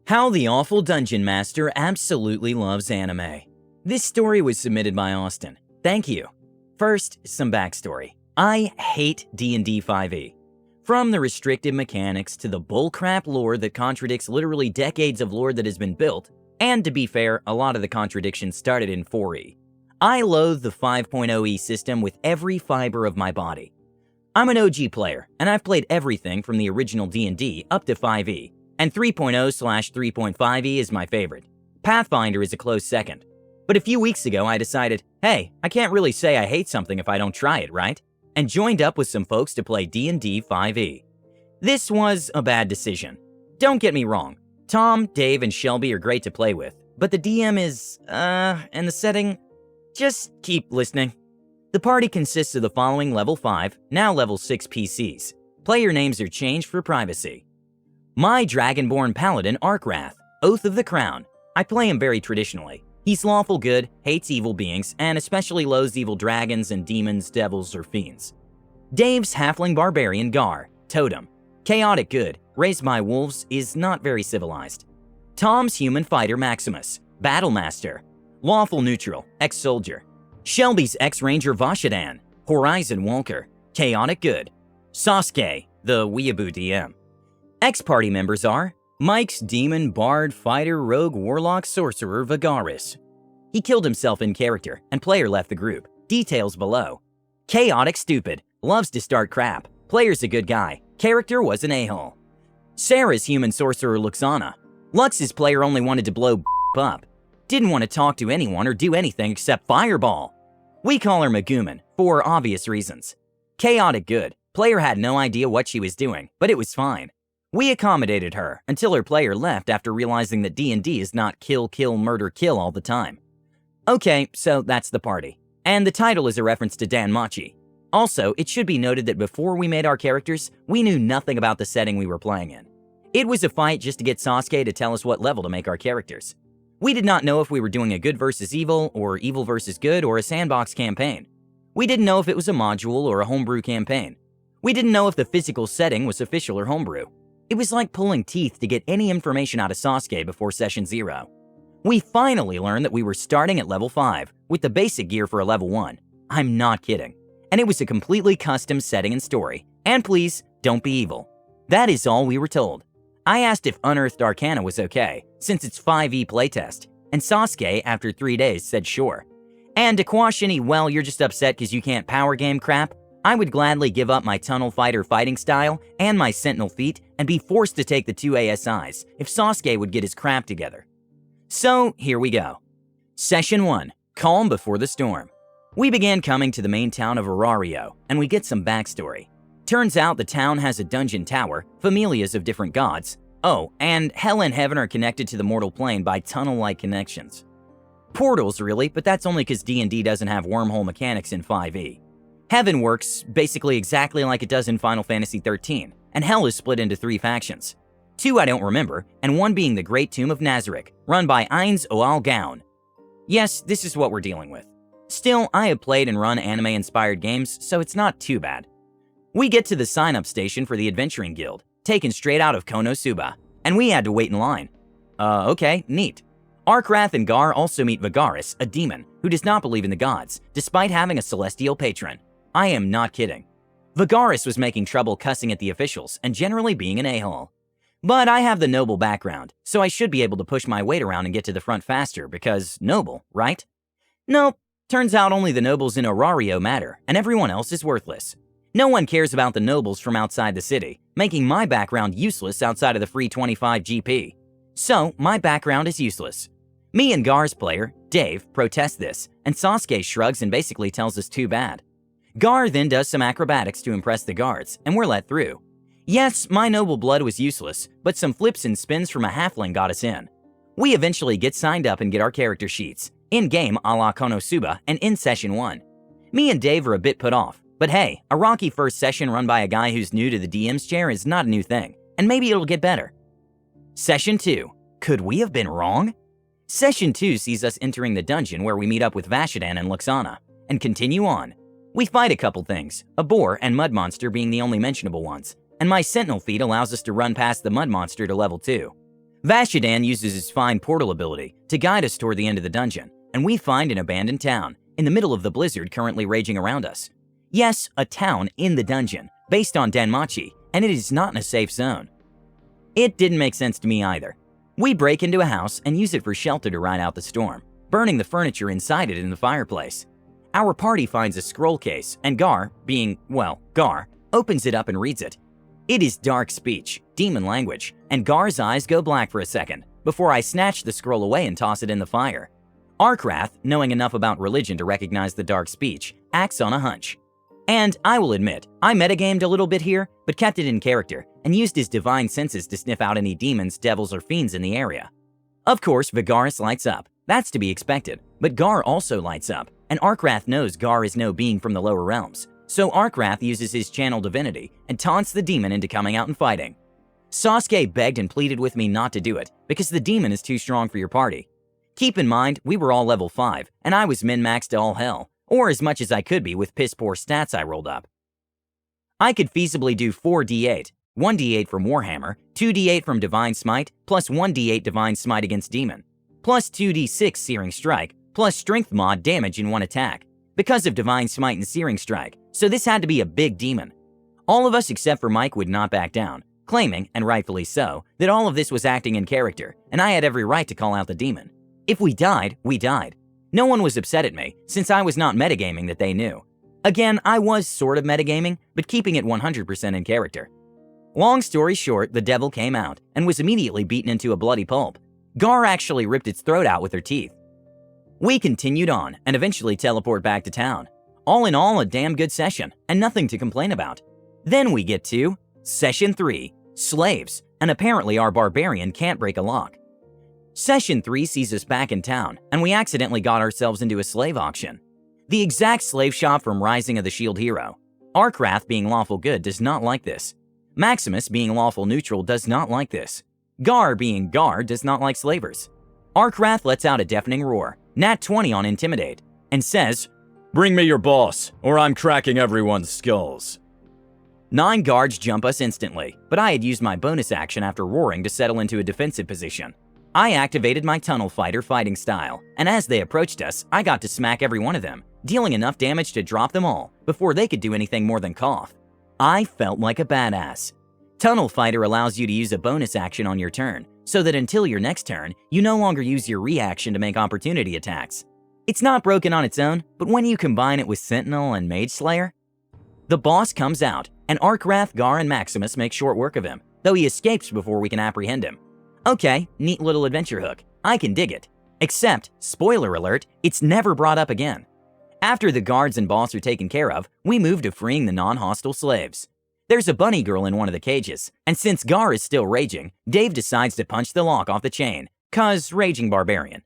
How the Awful Dungeon Master Absolutely Loves Anime. This story was submitted by Austin. Thank you. First, some backstory. I hate D&D 5e. From the restrictive mechanics to the bullcrap lore that contradicts literally decades of lore that has been built, and to be fair, a lot of the contradictions started in 4e. I loathe the 5.0e system with every fiber of my body. I'm an OG player, and I've played everything from the original D&D up to 5e, and 3.0/3.5e is my favorite. Pathfinder is a close second. But a few weeks ago I decided, hey, I can't really say I hate something if I don't try it, right? And joined up with some folks to play D&D 5e. This was a bad decision. Don't get me wrong, Tom, Dave, and Shelby are great to play with, but the DM is, and the setting, just keep listening. The party consists of the following level 5, now level 6 PCs. Player names are changed for privacy. My Dragonborn Paladin Arkwrath, Oath of the Crown. I play him very traditionally. He's lawful good, hates evil beings, and especially loathes evil dragons and demons, devils, or fiends. Dave's Halfling Barbarian Gar, Totem. Chaotic good, raised by wolves, is not very civilized. Tom's Human Fighter Maximus, Battlemaster. Lawful neutral, ex-soldier. Shelby's ex-ranger Vashadan, Horizon Walker. Chaotic good. Sasuke, the weeaboo DM. Ex-party members are Mike's Demon, Bard, Fighter, Rogue, Warlock, Sorcerer, Vagaris. He killed himself in character, and player left the group. Details below. Chaotic Stupid, loves to start crap. Player's a good guy. Character was an a-hole. Sarah's Human Sorcerer Luxana. Lux's player only wanted to blow up. Didn't want to talk to anyone or do anything except fireball. We call her Megumin, for obvious reasons. Chaotic Good, player had no idea what she was doing, but it was fine. We accommodated her until her player left after realizing that D&D is not kill, kill, murder, kill all the time. Okay, so that's the party. And the title is a reference to Danmachi. Also, it should be noted that before we made our characters, we knew nothing about the setting we were playing in. It was a fight just to get Sasuke to tell us what level to make our characters. We did not know if we were doing a good versus evil, or evil versus good, or a sandbox campaign. We didn't know if it was a module or a homebrew campaign. We didn't know if the physical setting was official or homebrew. It was like pulling teeth to get any information out of Sasuke before session 0. We finally learned that we were starting at level 5, with the basic gear for a level 1. I'm not kidding. And it was a completely custom setting and story. And please, don't be evil. That is all we were told. I asked if Unearthed Arcana was okay, since it's 5e playtest, and Sasuke, after 3 days, said sure. And to quash any, well, you're just upset because you can't power game crap, I would gladly give up my Tunnel Fighter fighting style and my Sentinel feat and be forced to take the 2 ASIs if Sasuke would get his crap together. So, here we go. Session 1, Calm Before the Storm. We began coming to the main town of Arario, and we get some backstory. Turns out the town has a dungeon tower, familias of different gods. Oh, and hell and heaven are connected to the mortal plane by tunnel-like connections. Portals really, but that's only because D&D doesn't have wormhole mechanics in 5e. Heaven works basically exactly like it does in Final Fantasy XIII, and Hell is split into 3 factions. 2 I don't remember, and 1 being the Great Tomb of Nazarick, run by Ainz Oal Gaun. Yes, this is what we're dealing with. Still, I have played and run anime-inspired games, so it's not too bad. We get to the sign-up station for the Adventuring Guild, taken straight out of Konosuba, and we had to wait in line. Okay, neat. Arkwrath and Gar also meet Vagaris, a demon, who does not believe in the gods, despite having a celestial patron. I am not kidding. Vagaris was making trouble cussing at the officials and generally being an a-hole. But I have the noble background, so I should be able to push my weight around and get to the front faster because noble, right? Nope, turns out only the nobles in Arario matter, and everyone else is worthless. No one cares about the nobles from outside the city, making my background useless outside of the free 25 GP. So, my background is useless. Me and Gar's player, Dave, protest this, and Sasuke shrugs and basically tells us too bad. Gar then does some acrobatics to impress the guards, and we're let through. Yes, my noble blood was useless, but some flips and spins from a halfling got us in. We eventually get signed up and get our character sheets, in-game a la Konosuba and in session 1. Me and Dave are a bit put off, but hey, a rocky first session run by a guy who's new to the DM's chair is not a new thing, and maybe it'll get better. Session 2, Could we have been wrong? Session 2 sees us entering the dungeon where we meet up with Vashadan and Luxana, and continue on. We fight a couple things, a boar and mud monster being the only mentionable ones, and my sentinel feat allows us to run past the mud monster to level 2. Vashidan uses his fine portal ability to guide us toward the end of the dungeon, and we find an abandoned town in the middle of the blizzard currently raging around us. Yes, a town in the dungeon, based on Danmachi, and it is not in a safe zone. It didn't make sense to me either. We break into a house and use it for shelter to ride out the storm, burning the furniture inside it in the fireplace. Our party finds a scroll case, and Gar, being, well, Gar, opens it up and reads it. It is dark speech, demon language, and Gar's eyes go black for a second before I snatch the scroll away and toss it in the fire. Arkrath, knowing enough about religion to recognize the dark speech, acts on a hunch. And I will admit, I metagamed a little bit here, but kept it in character and used his divine senses to sniff out any demons, devils, or fiends in the area. Of course, Vigaris lights up. That's to be expected, but Gar also lights up, and Arkrath knows Gar is no being from the lower realms, so Arkrath uses his channel divinity and taunts the demon into coming out and fighting. Sasuke begged and pleaded with me not to do it because the demon is too strong for your party. Keep in mind, we were all level 5, and I was min-maxed to all hell, or as much as I could be with piss-poor stats I rolled up. I could feasibly do 4d8, 1d8 from Warhammer, 2d8 from Divine Smite, plus 1d8 Divine Smite against Demon, plus 2d6 Searing Strike, plus Strength mod damage in one attack, because of Divine Smite and Searing Strike, so this had to be a big demon. All of us except for Mike would not back down, claiming, and rightfully so, that all of this was acting in character, and I had every right to call out the demon. If we died, we died. No one was upset at me, since I was not metagaming that they knew. Again, I was sort of metagaming, but keeping it 100% in character. Long story short, the devil came out, and was immediately beaten into a bloody pulp. Gar actually ripped its throat out with her teeth. We continued on, and eventually teleport back to town. All in all, a damn good session, and nothing to complain about. Then we get to Session 3, Slaves, and apparently our barbarian can't break a lock. Session 3 sees us back in town, and we accidentally got ourselves into a slave auction. The exact slave shop from Rising of the Shield Hero. Arkrath, being lawful good, does not like this. Maximus, being lawful neutral, does not like this. Gar, being Gar, does not like slavers. Arkrath lets out a deafening roar, nat 20 on Intimidate, and says, "Bring me your boss, or I'm cracking everyone's skulls." 9 guards jump us instantly, but I had used my bonus action after roaring to settle into a defensive position. I activated my Tunnel Fighter fighting style, and as they approached us, I got to smack every one of them, dealing enough damage to drop them all before they could do anything more than cough. I felt like a badass. Tunnel Fighter allows you to use a bonus action on your turn, so that until your next turn, you no longer use your reaction to make opportunity attacks. It's not broken on its own, but when you combine it with Sentinel and Mage Slayer, the boss comes out, and Arkrath, Gar, and Maximus make short work of him, though he escapes before we can apprehend him. Okay, neat little adventure hook. I can dig it. Except, spoiler alert, it's never brought up again. After the guards and boss are taken care of, we move to freeing the non-hostile slaves. There's a bunny girl in one of the cages, and since Gar is still raging, Dave decides to punch the lock off the chain, 'cause raging barbarian.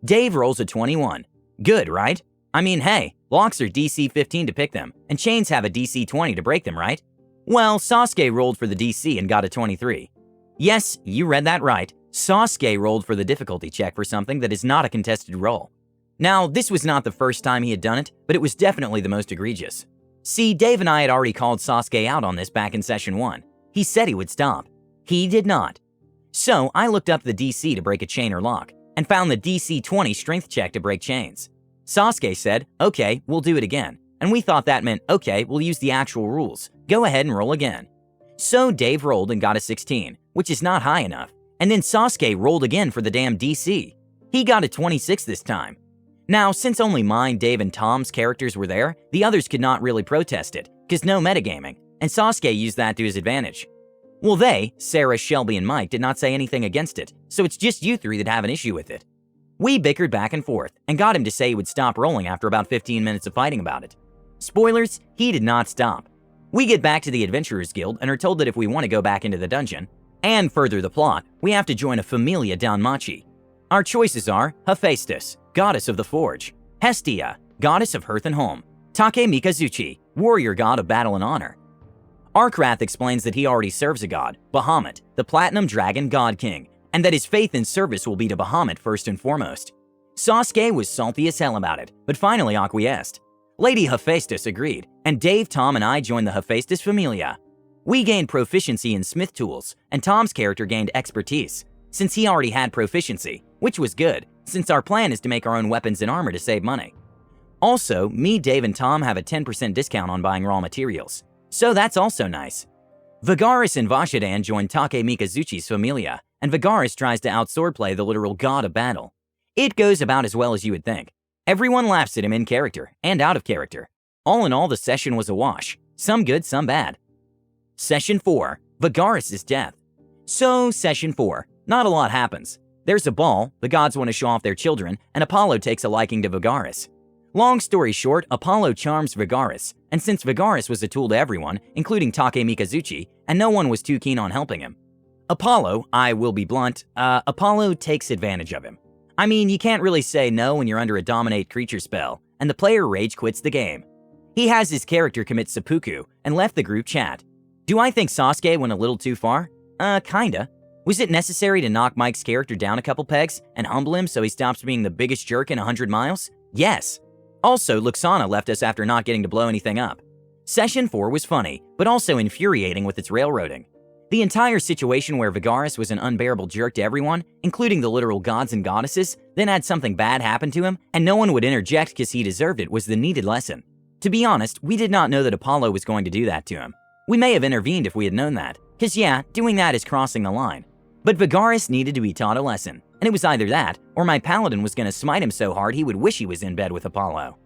Dave rolls a 21. Good, right? I mean, hey, locks are DC 15 to pick them, and chains have a DC 20 to break them, right? Well, Sasuke rolled for the DC and got a 23. Yes, you read that right. Sasuke rolled for the difficulty check for something that is not a contested roll. Now, this was not the first time he had done it, but it was definitely the most egregious. See, Dave and I had already called Sasuke out on this back in Session 1. He said he would stop. He did not. So, I looked up the DC to break a chain or lock, and found the DC 20 strength check to break chains. Sasuke said, "Okay, we'll do it again," and we thought that meant, "Okay, we'll use the actual rules. Go ahead and roll again." So Dave rolled and got a 16, which is not high enough, and then Sasuke rolled again for the damn DC. He got a 26 this time. Now, since only mine, Dave, and Tom's characters were there, the others could not really protest it, cause no metagaming, and Sasuke used that to his advantage. Well, they, Sarah, Shelby, and Mike, did not say anything against it, so it's just you three that have an issue with it. We bickered back and forth, and got him to say he would stop rolling after about 15 minutes of fighting about it. Spoilers, he did not stop. We get back to the Adventurers Guild and are told that if we want to go back into the dungeon, and further the plot, we have to join a Familia Danmachi. Our choices are Hephaestus, goddess of the forge; Hestia, goddess of hearth and home; Take Mikazuchi, warrior god of battle and honor. Arkrath explains that he already serves a god, Bahamut, the Platinum Dragon God King, and that his faith and service will be to Bahamut first and foremost. Sasuke was salty as hell about it, but finally acquiesced. Lady Hephaestus agreed, and Dave, Tom, and I joined the Hephaestus Familia. We gained proficiency in smith tools, and Tom's character gained expertise. since he already had proficiency, which was good, since our plan is to make our own weapons and armor to save money. Also, me, Dave, and Tom have a 10% discount on buying raw materials, so that's also nice. Vigaris and Vashidan join Take Mikazuchi's familia, and Vigaris tries to outswordplay the literal god of battle. It goes about as well as you would think. Everyone laughs at him in character and out of character. All in all, the session was a wash. Some good, some bad. Session 4. Vigaris' death. So, Session 4. Not a lot happens. There's a ball, the gods want to show off their children, and Apollo takes a liking to Vigaris. Long story short, Apollo charms Vigaris, and since Vigaris was a tool to everyone, including Take Mikazuchi, and no one was too keen on helping him, Apollo, I will be blunt, Apollo takes advantage of him. I mean, you can't really say no when you're under a dominate creature spell, and the player rage quits the game. He has his character commit seppuku and left the group chat. Do I think Sasuke went a little too far? Kinda. Was it necessary to knock Mike's character down a couple pegs and humble him so he stops being the biggest jerk in 100 miles? Yes. Also, Luxana left us after not getting to blow anything up. Session 4 was funny, but also infuriating with its railroading. The entire situation where Vigaris was an unbearable jerk to everyone, including the literal gods and goddesses, then had something bad happen to him, and no one would interject because he deserved it, was the needed lesson. To be honest, we did not know that Apollo was going to do that to him. We may have intervened if we had known that, because yeah, doing that is crossing the line. But Vigaris needed to be taught a lesson, and it was either that, or my paladin was going to smite him so hard he would wish he was in bed with Apollo.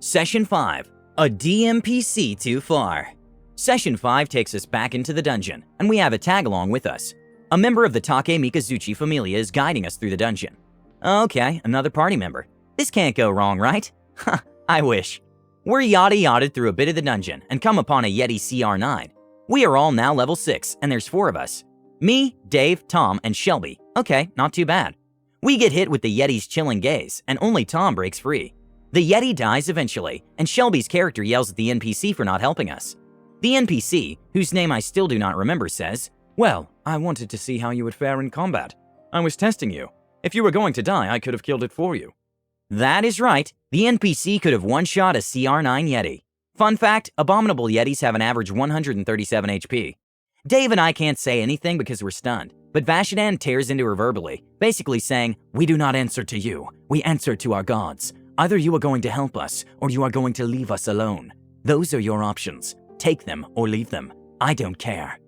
Session 5. A DMPC too far. Session 5 takes us back into the dungeon, and we have a tag-along with us. A member of the Take Mikazuchi familia is guiding us through the dungeon. Okay, another party member. This can't go wrong, right? Ha, I wish. We're yada-yada through a bit of the dungeon and come upon a Yeti CR9. We are all now level 6, and there's 4 of us. Me, Dave, Tom, and Shelby. Okay, not too bad. We get hit with the Yeti's chilling gaze, and only Tom breaks free. The Yeti dies eventually, and Shelby's character yells at the NPC for not helping us. The NPC, whose name I still do not remember, says, "Well, I wanted to see how you would fare in combat. I was testing you. If you were going to die, I could have killed it for you." That is right. The NPC could have one-shot a CR9 Yeti. Fun fact, abominable Yetis have an average 137 HP. Dave and I can't say anything because we're stunned, but Vashidan tears into her verbally, basically saying, "We do not answer to you. We answer to our gods. Either you are going to help us, or you are going to leave us alone. Those are your options. Take them or leave them. I don't care."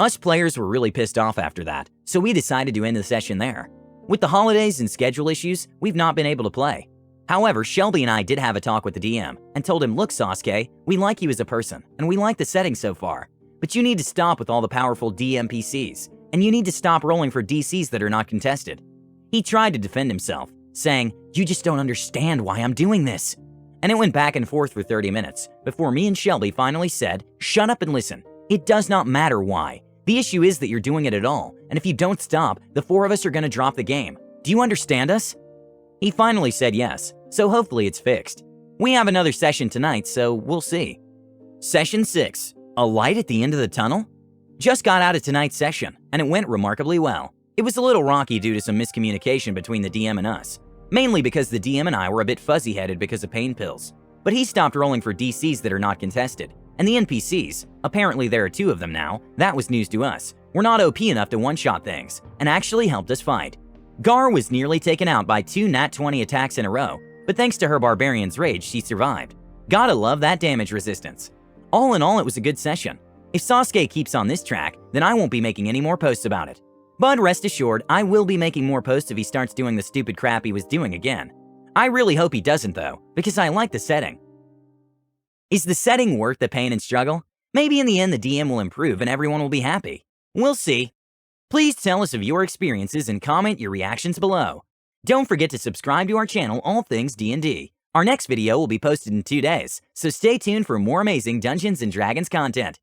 Us players were really pissed off after that, so we decided to end the session there. With the holidays and schedule issues, we've not been able to play. However, Shelby and I did have a talk with the DM and told him, "Look, Sasuke, we like you as a person, and we like the setting so far, but you need to stop with all the powerful DMPCs, and you need to stop rolling for DCs that are not contested." He tried to defend himself, saying, "You just don't understand why I'm doing this." And it went back and forth for 30 minutes before me and Shelby finally said, "Shut up and listen. It does not matter why. The issue is that you're doing it at all, and if you don't stop, the 4 of us are going to drop the game. Do you understand us?" He finally said yes, so hopefully it's fixed. We have another session tonight, so we'll see. Session 6. A light at the end of the tunnel? Just got out of tonight's session, and it went remarkably well. It was a little rocky due to some miscommunication between the DM and us, mainly because the DM and I were a bit fuzzy-headed because of pain pills. But he stopped rolling for DCs that are not contested, and the NPCs, apparently there are 2 of them now, that was news to us, were not OP enough to one-shot things, and actually helped us fight. Gar was nearly taken out by 2 nat 20 attacks in a row, but thanks to her Barbarian's Rage, she survived. Gotta love that damage resistance. All in all, it was a good session. If Sasuke keeps on this track, then I won't be making any more posts about it. But rest assured, I will be making more posts if he starts doing the stupid crap he was doing again. I really hope he doesn't though, because I like the setting. Is the setting worth the pain and struggle? Maybe in the end the DM will improve and everyone will be happy. We'll see. Please tell us of your experiences and comment your reactions below. Don't forget to subscribe to our channel, All Things D&D. Our next video will be posted in 2 days, so stay tuned for more amazing Dungeons & Dragons content.